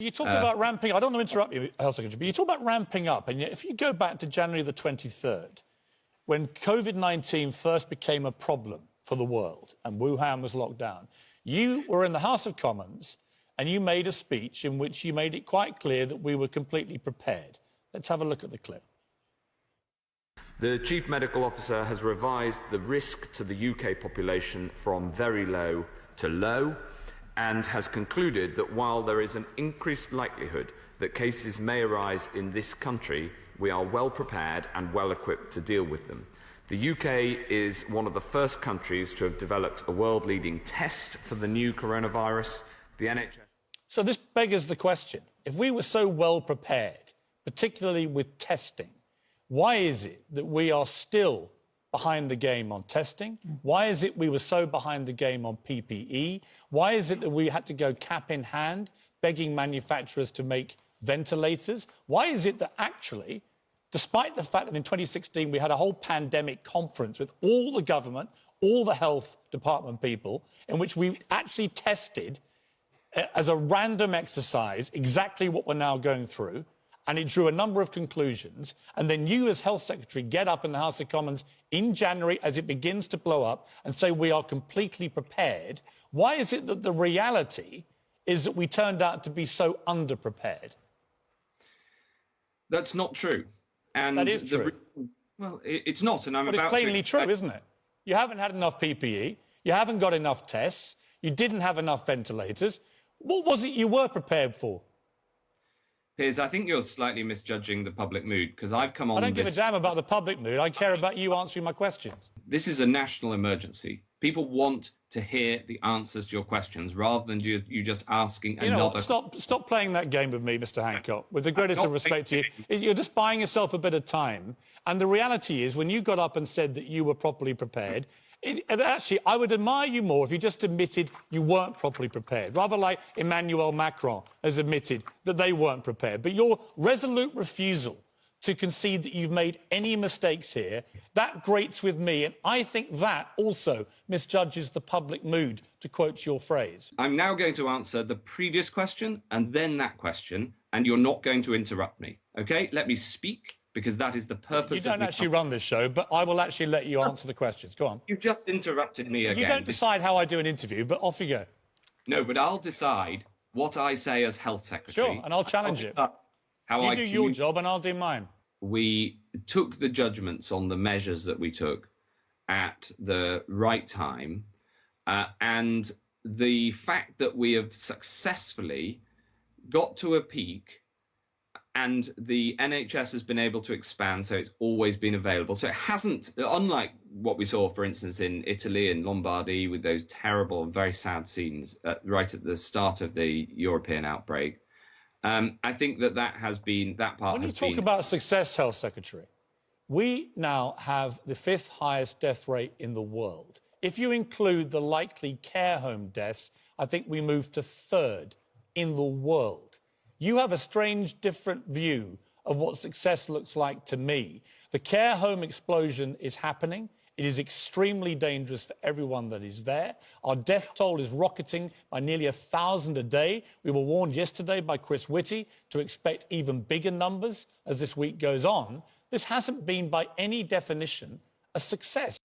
You talk about ramping. I don't want to interrupt you, Health Secretary, but you talk about ramping up. And yet, if you go back to January the 23rd, when COVID-19 first became a problem for the world and Wuhan was locked down, you were in the House of Commons and you made a speech in which you made it quite clear that we were completely prepared. Let's have a look at the clip. The Chief Medical Officer has revised the risk to the UK population from very low to low, and has concluded that while there is an increased likelihood that cases may arise in this country, we are well prepared and well equipped to deal with them. The UK is one of the first countries to have developed a world-leading test for the new coronavirus. The NHS... So this beggars the question. If we were so well prepared, particularly with testing, why is it that we are still behind the game on testing? Why is it we were so behind the game on PPE? Why is it that we had to go cap in hand, begging manufacturers to make ventilators? Why is it that actually, despite the fact that in 2016 we had a whole pandemic conference with all the government, all the health department people, in which we actually tested as a random exercise exactly what we're now going through, and it drew a number of conclusions, and then you as Health Secretary get up in the House of Commons in January as it begins to blow up and say we are completely prepared? Why is it that the reality is that we turned out to be so underprepared? That's not true. And that is true. Well, it's not, and I'm but about it's plainly to... true, isn't it? You haven't had enough PPE, you haven't got enough tests, you didn't have enough ventilators. What was it you were prepared for? Piers, I think you're slightly misjudging the public mood, because I've come on I don't give a damn about the public mood. I care about you answering my questions. This is a national emergency. People want to hear the answers to your questions rather than you just asking another... Stop playing that game with me, Mr. Hancock. With the greatest of respect to you, you're just buying yourself a bit of time. And the reality is, when you got up and said that you were properly prepared, actually, I would admire you more if you just admitted you weren't properly prepared, rather like Emmanuel Macron has admitted that they weren't prepared. But your resolute refusal to concede that you've made any mistakes here, that grates with me, and I think that also misjudges the public mood, to quote your phrase. I'm now going to answer the previous question and then that question, and you're not going to interrupt me, OK? Let me speak, because that is the purpose of... You don't actually run this show, but I will actually let you answer the questions. Go on. You just interrupted me again. You don't decide how I do an interview, but off you go. No, but I'll decide what I say as Health Secretary. Sure, and I'll challenge it. You do your job and I'll do mine. We took the judgments on the measures that we took at the right time, and the fact that we have successfully got to a peak and the NHS has been able to expand, so it's always been available. So it hasn't, unlike what we saw, for instance, in Italy and Lombardy with those terrible and very sad scenes right at the start of the European outbreak. I think that has been, that part When has been... you talk about success, Health Secretary, we now have the 5th highest death rate in the world. If you include the likely care home deaths, I think we move to 3rd in the world. You have a strange, different view of what success looks like to me. The care home explosion is happening. It is extremely dangerous for everyone that is there. Our death toll is rocketing by nearly 1,000 a day. We were warned yesterday by Chris Whitty to expect even bigger numbers as this week goes on. This hasn't been, by any definition, a success.